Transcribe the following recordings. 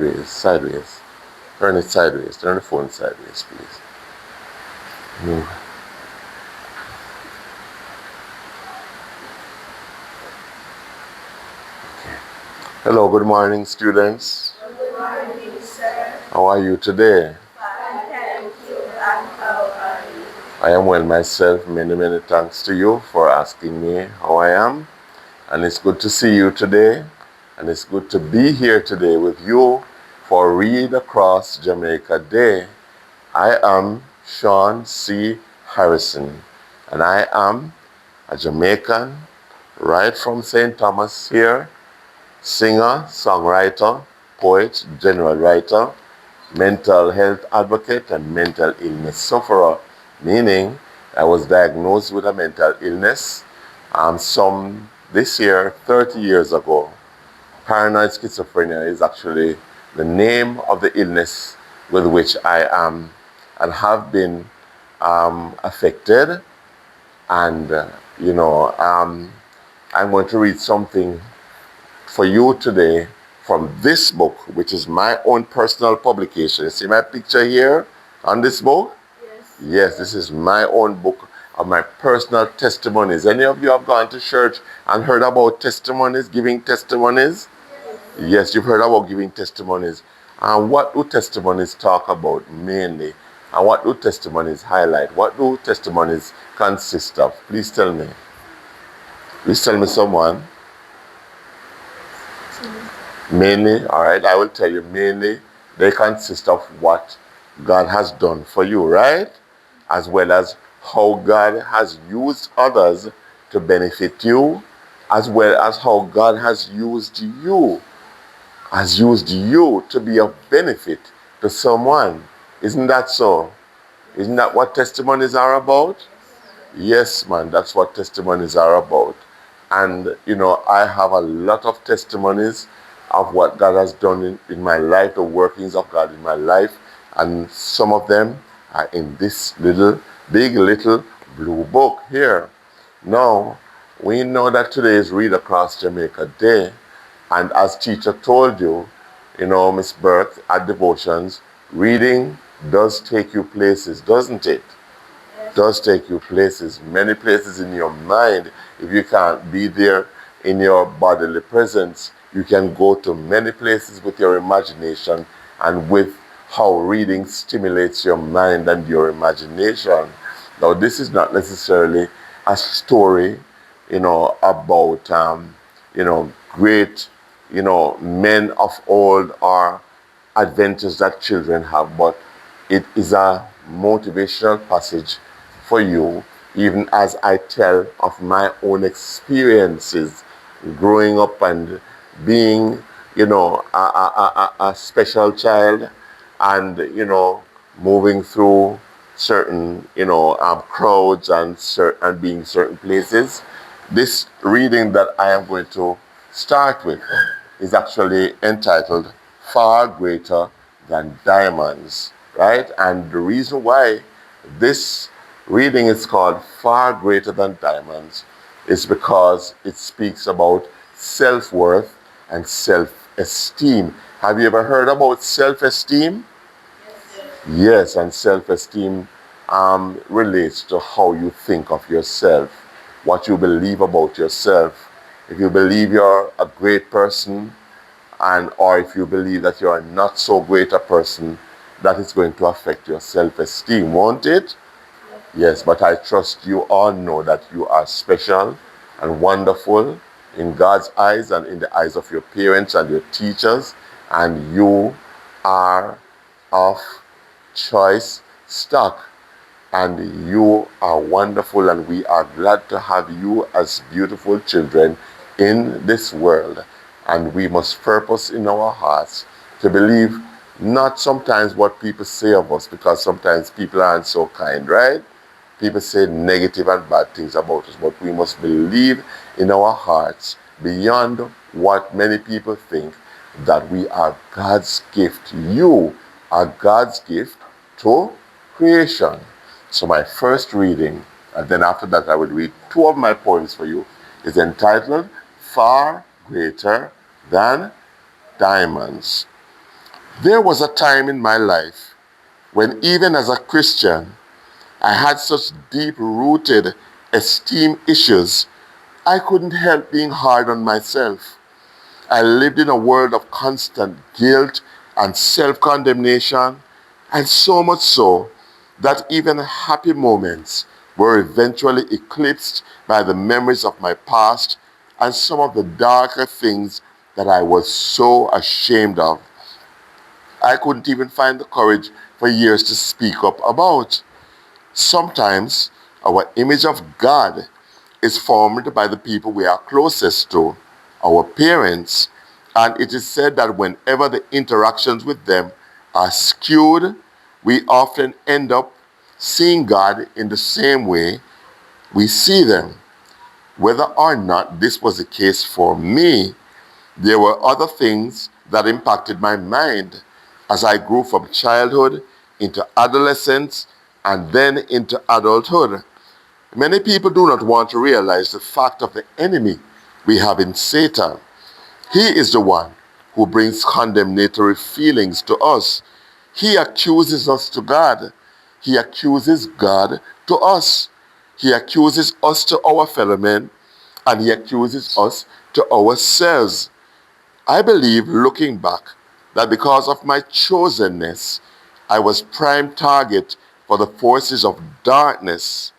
Sideways. Turn it sideways. Turn the phone sideways, please. Move. Hello, good morning, students. Good morning, sir. How are you today? Fine, thank you. And how are you? I am well myself. Many, many thanks to you for asking me how I am. And it's good to see you today. And it's good to be here today with you for Read Across Jamaica Day. I am Sean C. Harrison, and I am a Jamaican right from St. Thomas here, singer, songwriter, poet, general writer, mental health advocate, and mental illness sufferer, meaning I was diagnosed with a mental illness some this year, 30 years ago. Paranoid schizophrenia is actually the name of the illness with which I am and have been affected. And, I'm going to read something for you today from this book, which is my own personal publication. You see my picture here on this book? Yes. Yes, this is my own book of my personal testimonies. Any of you have gone to church and heard about testimonies, giving testimonies? Yes, you've heard about giving testimonies. And what do testimonies talk about mainly? And what do testimonies highlight? What do testimonies consist of? Please tell me. Please tell me someone. Mainly, all right, I will tell you mainly, they consist of what God has done for you, right? As well as how God has used others to benefit you, as well as how God has used you to be of benefit to someone. Isn't that so? Isn't that what testimonies are about? Yes, man, that's what testimonies are about. And, I have a lot of testimonies of what God has done in my life, the workings of God in my life. And some of them are in this big little blue book here. Now, we know that today is Read Across Jamaica Day. And as teacher told you, Miss Burke, at devotions, reading does take you places, doesn't it? Does take you places, many places in your mind. If you can't be there in your bodily presence, you can go to many places with your imagination and with how reading stimulates your mind and your imagination. Now, this is not necessarily a story, about, great, men of old or adventures that children have, but it is a motivational passage for you, even as I tell of my own experiences growing up and being, a special child and, moving through certain, crowds and being certain places. This reading that I am going to start with is actually entitled Far Greater Than Diamonds, right? And the reason why this reading is called Far Greater Than Diamonds is because it speaks about self-worth and self-esteem. Have you ever heard about self-esteem? Yes, and self-esteem relates to how you think of yourself, what you believe about yourself. If you believe you're a great person, or if you believe that you're not so great a person, that is going to affect your self-esteem, won't it? Yes, but I trust you all know that you are special and wonderful in God's eyes and in the eyes of your parents and your teachers, and you are of choice stock, and you are wonderful, and we are glad to have you as beautiful children in this world. And we must purpose in our hearts to believe not sometimes what people say of us, because sometimes people aren't so kind, right? People say negative and bad things about us, but we must believe in our hearts beyond what many people think, that we are God's gift. You are God's gift to creation. So my first reading, and then after that I will read two of my poems for you, is entitled Far Greater Than Diamonds. There was a time in my life when, even as a Christian, I had such deep-rooted esteem issues, I couldn't help being hard on myself. I lived in a world of constant guilt and self-condemnation, and so much so that even happy moments were eventually eclipsed by the memories of my past and some of the darker things that I was so ashamed of. I couldn't even find the courage for years to speak up about. Sometimes our image of God is formed by the people we are closest to, our parents, and it is said that whenever the interactions with them are skewed, we often end up seeing God in the same way we see them. Whether or not this was the case for me, there were other things that impacted my mind as I grew from childhood into adolescence and then into adulthood. Many people do not want to realize the fact of the enemy we have in Satan. He is the one who brings condemnatory feelings to us. He accuses us to God. He accuses God to us. He accuses us to our fellow men, and he accuses us to ourselves. I believe, looking back, that because of my chosenness, I was prime target for the forces of darkness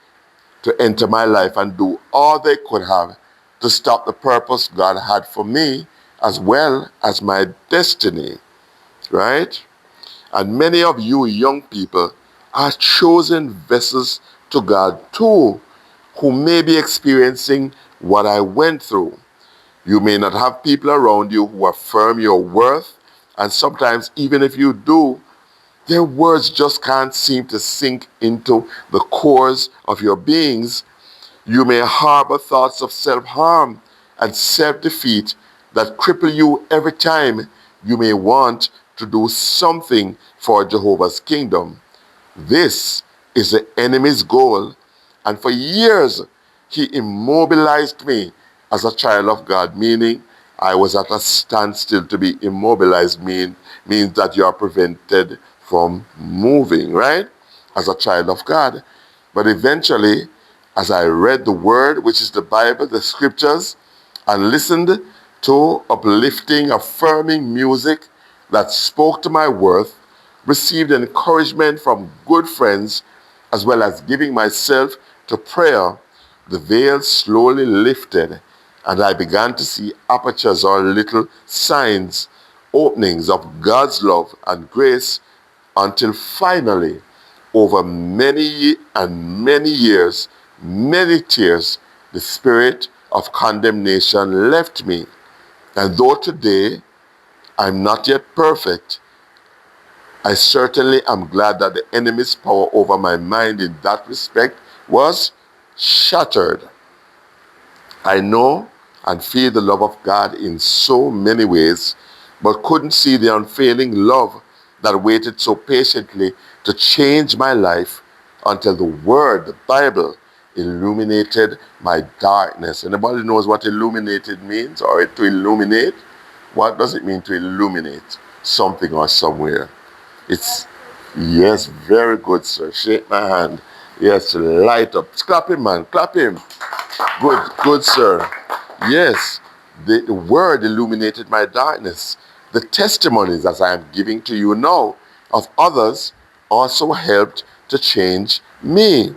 to enter my life and do all they could have to stop the purpose God had for me as well as my destiny, right? And many of you young people are chosen vessels to God too, who may be experiencing what I went through. You may not have people around you who affirm your worth, and sometimes even if you do, their words just can't seem to sink into the cores of your beings. You may harbor thoughts of self-harm and self-defeat that cripple you every time you may want to do something for Jehovah's kingdom. This is the enemy's goal, and for years he immobilized me as a child of God, meaning I was at a standstill. To be immobilized means that you are prevented from moving, right? As a child of God. But eventually, as I read the Word, which is the Bible, the Scriptures, and listened to uplifting, affirming music that spoke to my worth, received encouragement from good friends, as well as giving myself to prayer, the veil slowly lifted, and I began to see apertures or little signs, openings of God's love and grace, until finally, over many and many years, many tears, the spirit of condemnation left me. And though today I'm not yet perfect, I certainly am glad that the enemy's power over my mind in that respect was shattered. I know and feel the love of God in so many ways, but couldn't see the unfailing love that waited so patiently to change my life until the Word, the Bible, illuminated my darkness. Anybody knows what illuminated means, or to illuminate? What does it mean to illuminate something or somewhere? It's, yes, very good, sir. Shake my hand. Yes, light up. Clap him, man. Clap him. Good, sir. Yes, the word illuminated my darkness. The testimonies, as I am giving to you now, of others also helped to change me.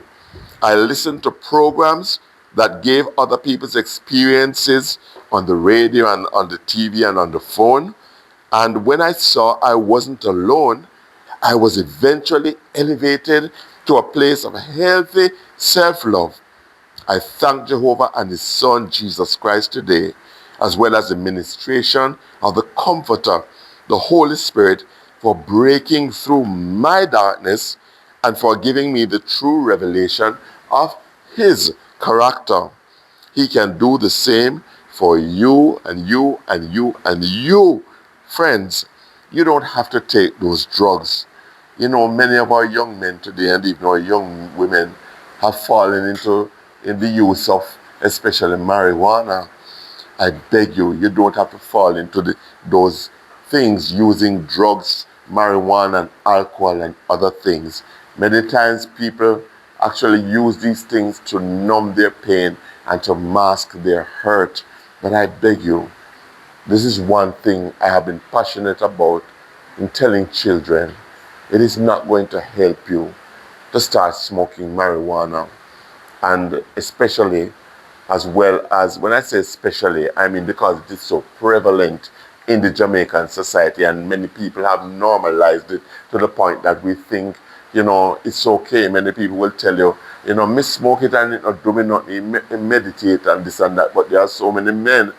I listened to programs that gave other people's experiences on the radio and on the TV and on the phone. And when I saw I wasn't alone, I was eventually elevated to a place of healthy self-love. I thank Jehovah and His Son, Jesus Christ, today, as well as the ministration of the Comforter, the Holy Spirit, for breaking through my darkness and for giving me the true revelation of His character. He can do the same for you and you and you and you. Friends, you don't have to take those drugs. You know, many of our young men today and even our young women have fallen into in the use of especially marijuana. I beg you, you don't have to fall into those things, using drugs marijuana and alcohol and other things. Many times people actually use these things to numb their pain and to mask their hurt. But I beg you, this is one thing I have been passionate about in telling children. It is not going to help you to start smoking marijuana. And especially, as well as, when I say especially, I mean because it is so prevalent in the Jamaican society and many people have normalized it to the point that we think, it's okay. Many people will tell you, me smoke it and it not do me nothing, meditate and this and that. But there are so many men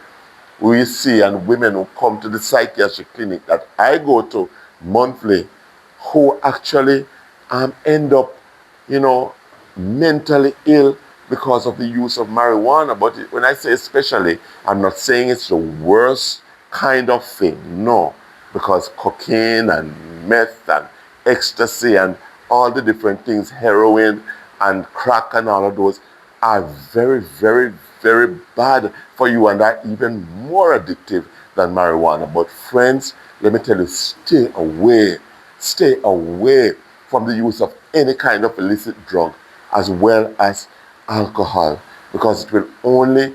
we see and women who come to the psychiatric clinic that I go to monthly who actually end up, you know, mentally ill because of the use of marijuana. But when I say especially, I'm not saying it's the worst kind of thing. No, because cocaine and meth and ecstasy and all the different things, heroin and crack and all of those are very, very, very bad for you and are even more addictive than marijuana. But friends, let me tell you, stay away from the use of any kind of illicit drug as well as alcohol, because it will only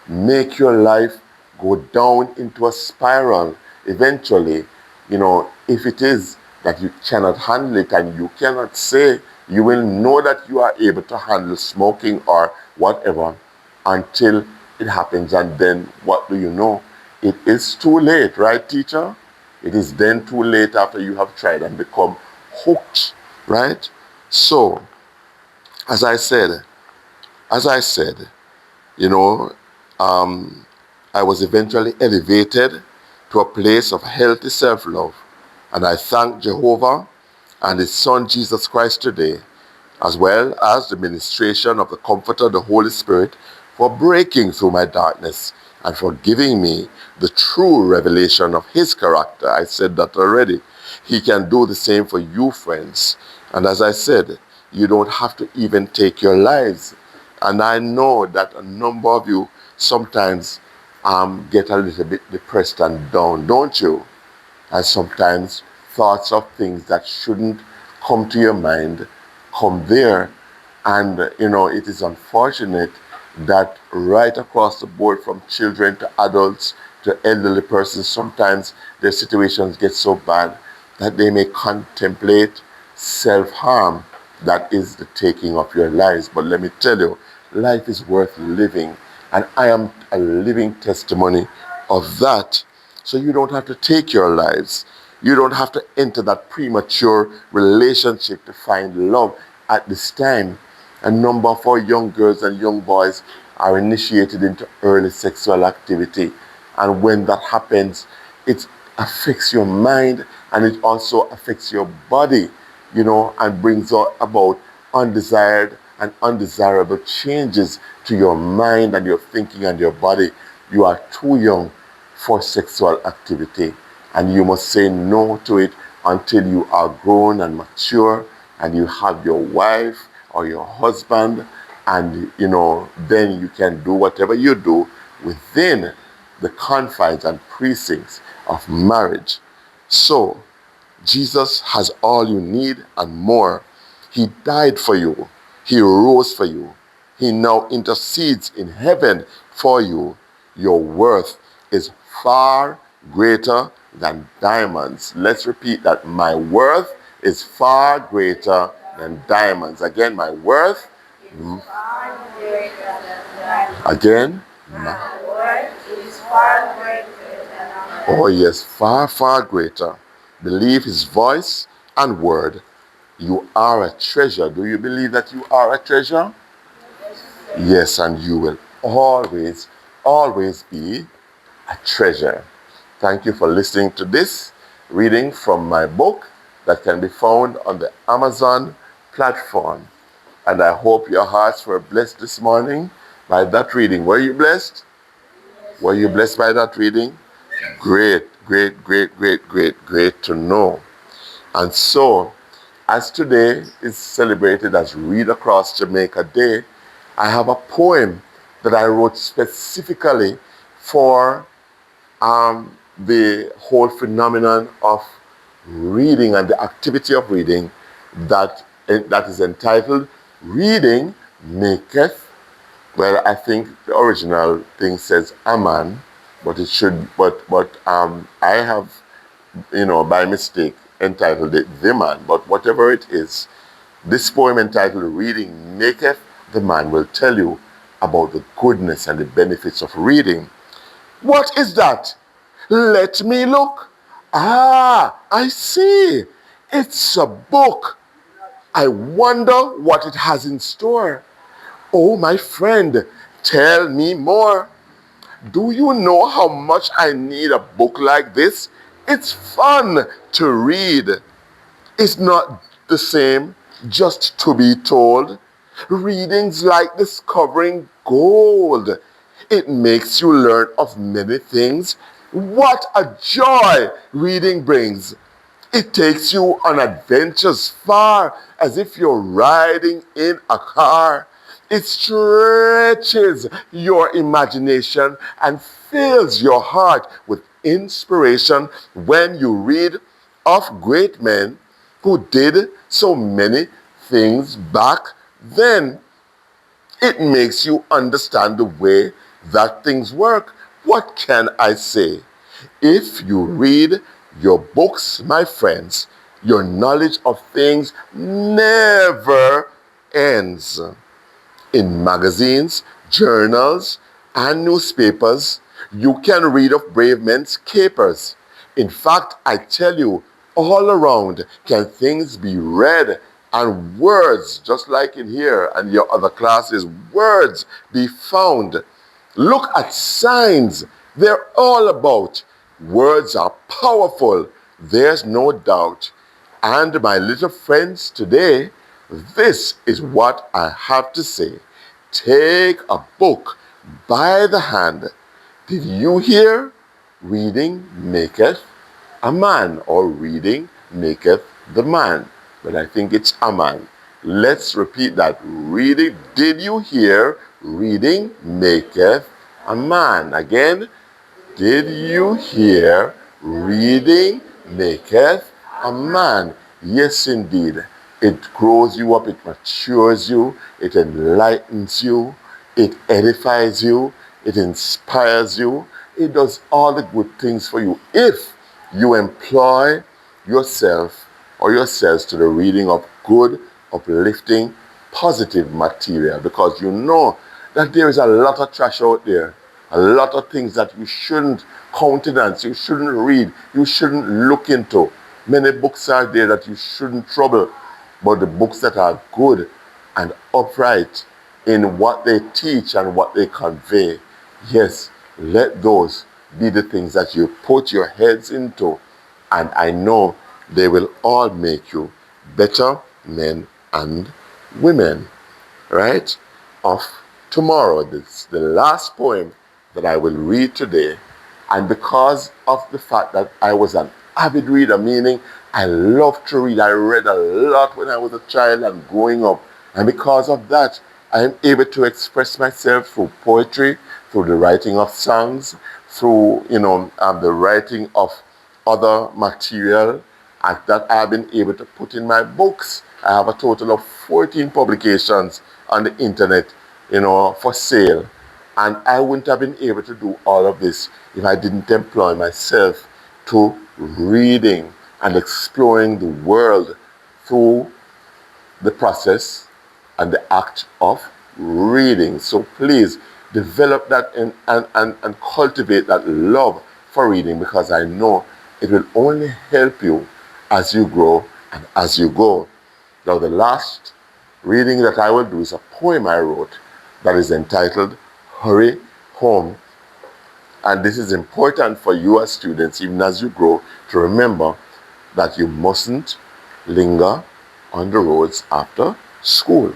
make your life go down into a spiral eventually. If it is that you cannot handle it and you cannot say, you will know that you are able to handle smoking or whatever until it happens. And then what do you know? It is too late, right, teacher? It is then too late after you have tried and become hooked, right? So, as I said, as I said, you know, um, I was eventually elevated to a place of healthy self-love. And I thank Jehovah and His Son Jesus Christ today, as well as the ministration of the Comforter, the Holy Spirit, for breaking through my darkness and for giving me the true revelation of His character. I said that already. He can do the same for you, friends. And as I said, you don't have to even take your lives. And I know that a number of you sometimes get a little bit depressed and down, don't you? And sometimes thoughts of things that shouldn't come to your mind come there. And, it is unfortunate that right across the board, from children to adults to elderly persons, sometimes their situations get so bad that they may contemplate self-harm. That is the taking of your lives. But let me tell you, life is worth living. And I am a living testimony of that. So you don't have to take your lives. You don't have to enter that premature relationship to find love at this time. A number of our young girls and young boys are initiated into early sexual activity. And when that happens, it affects your mind and it also affects your body, and brings about undesired and undesirable changes to your mind and your thinking and your body. You are too young for sexual activity, and you must say no to it until you are grown and mature and you have your wife or your husband, and then you can do whatever you do within the confines and precincts of marriage. So Jesus has all you need and more. He died for you. He rose for you. He now intercedes in heaven for you. Your worth is far greater than diamonds. Let's repeat that. My worth is far greater than diamonds. Again, my worth. Far greater than that. Again. My word is far greater than our Oh, yes, far, far greater. Believe His voice and word. You are a treasure. Do you believe that you are a treasure? Yes, and you will always, always be a treasure. Thank you for listening to this reading from my book that can be found on the Amazon platform. And I hope your hearts were blessed this morning by that reading. Were you blessed? Were you blessed by that reading? Great, great, great, great, great, great to know. And so, as today is celebrated as Read Across Jamaica Day, I have a poem that I wrote specifically for the whole phenomenon of reading and the activity of reading that is entitled Reading Maketh. Well, I think the original thing says a man, but it should, but I have, by mistake entitled it The Man. But whatever it is, this poem entitled Reading Maketh the Man will tell you about the goodness and the benefits of reading. What is that? Let me look. Ah, I see. It's a book. I wonder what it has in store. Oh, my friend, tell me more. Do you know how much I need a book like this? It's fun to read. It's not the same just to be told. Reading's like discovering gold. It makes you learn of many things. What a joy reading brings. It takes you on adventures far as if you're riding in a car. It stretches your imagination and fills your heart with inspiration when you read of great men who did so many things back then. It makes you understand the way that things work. What can I say? If you read your books, my friends, your knowledge of things never ends. In magazines, journals, and newspapers, you can read of brave men's capers. In fact, I tell you, all around can things be read and words, just like in here and your other classes, words be found. Look at signs. They're all about. Words are powerful. There's no doubt. And my little friends today, this is what I have to say. Take a book by the hand. Did you hear? Reading maketh a man, or reading maketh the man. But I think it's a man. Let's repeat that. Reading, did you hear? Reading maketh a man. Again, did you hear? Reading maketh a man. Yes, indeed. It grows you up, it matures you, it enlightens you, it edifies you, it inspires you. It does all the good things for you if you employ yourself or yourselves to the reading of good, uplifting, positive material, because you know that there is a lot of trash out there, a lot of things that you shouldn't countenance, you shouldn't read, you shouldn't look into. Many books are there that you shouldn't trouble, but the books that are good and upright in what they teach and what they convey, yes, let those be the things that you put your heads into, and I know they will all make you better men and women, right? Of tomorrow. This is the last poem that I will read today. And because of the fact that I was an avid reader, meaning I love to read, I read a lot when I was a child and growing up. And because of that, I am able to express myself through poetry, through the writing of songs, through, the writing of other material that I have been able to put in my books. I have a total of 14 publications on the internet, for sale. And I wouldn't have been able to do all of this if I didn't employ myself to reading and exploring the world through the process and the act of reading. So please develop that and cultivate that love for reading, because I know it will only help you as you grow and as you go. Now, the last reading that I will do is a poem I wrote that is entitled Hurry Home. And this is important for you as students, even as you grow, to remember that you mustn't linger on the roads after school.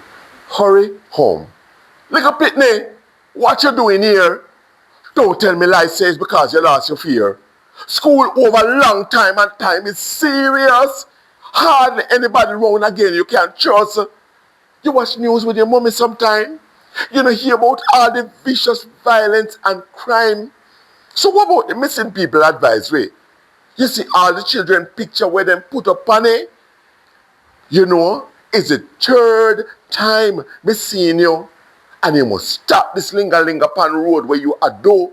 Hurry home. Little Pitney, what you doing here? Don't tell me lies says because you lost your fear. School over a long time and time is serious. Hardly anybody around again you can trust. You watch news with your mommy sometime. You don't hear about all the vicious violence and crime. So what about the missing people advisory? You see all the children picture where them put up on it. You know, it's the third time me seeing you. And you must stop this linger upon road where you adore.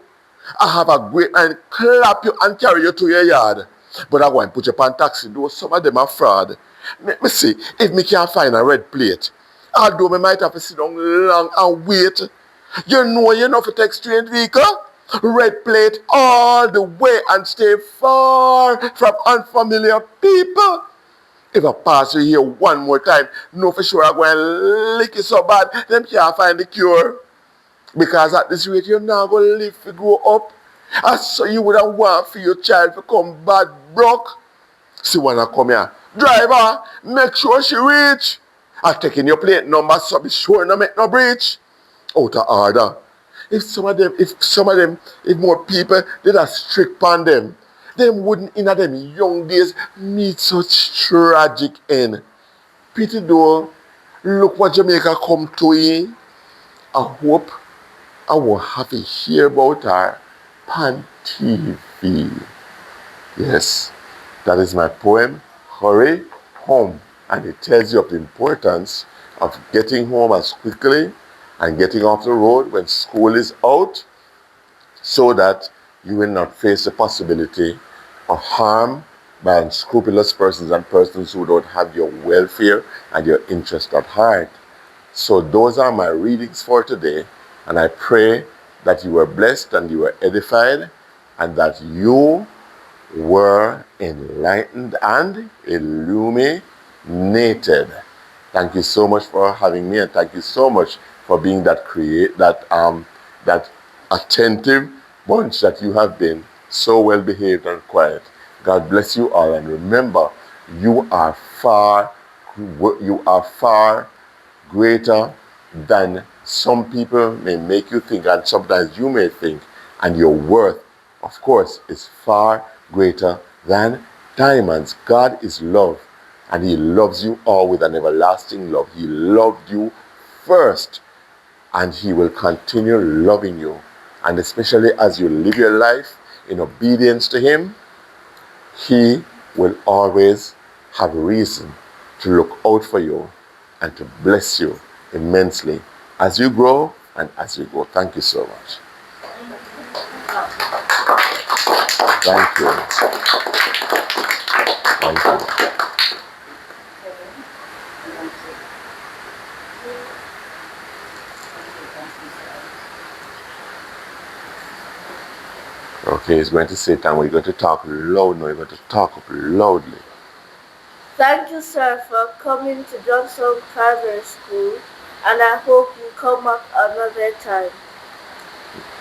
I have a great and clap you and carry you to your yard. But I go and put you upon taxi, though some of them are fraud. Let me see if me can find a red plate. Although me might have to sit down long and wait. You know if you take strange vehicle, red plate all the way and stay far from unfamiliar people. If I pass you here one more time, know for sure I'm going to lick it so bad, them can't find the cure. Because at this rate, you're not going to live to grow up. And so you would have want for your child to come bad broke. See when I come here, driver, make sure she reach. I'm taking your plate number, so be sure not make no breach. Out of order. If more people did a strict on them wouldn't in them young days meet such tragic end. Pity though, look what Jamaica come to in. I hope I will have to hear about her on TV. Yes, that is my poem, Hurry Home. And it tells you of the importance of getting home as quickly and getting off the road when school is out so that you will not face the possibility of harm by unscrupulous persons and persons who don't have your welfare and your interest at heart. So those are my readings for today, and I pray that you were blessed and you were edified and that you were enlightened and illuminated. Thank you so much for having me, and thank you so much for being that that attentive bunch that you have been, so well behaved and quiet. God bless you all, and remember, you are far greater than some people may make you think, and sometimes you may think, and your worth, of course, is far greater than diamonds. God is love, and He loves you all with an everlasting love. He loved you first, and He will continue loving you. And especially as you live your life in obedience to Him, He will always have reason to look out for you and to bless you immensely as you grow and as you go. Thank you so much. Thank you. Thank you. Okay, he's going to sit and we're going to talk loud now. We're going to talk up loudly. Thank you, sir, for coming to Johnstown Primary School, and I hope you come back another time.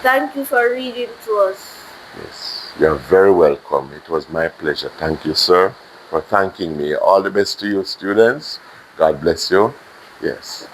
Thank you for reading to us. Yes, you're very welcome. It was my pleasure. Thank you, sir, for thanking me. All the best to you, students. God bless you. Yes.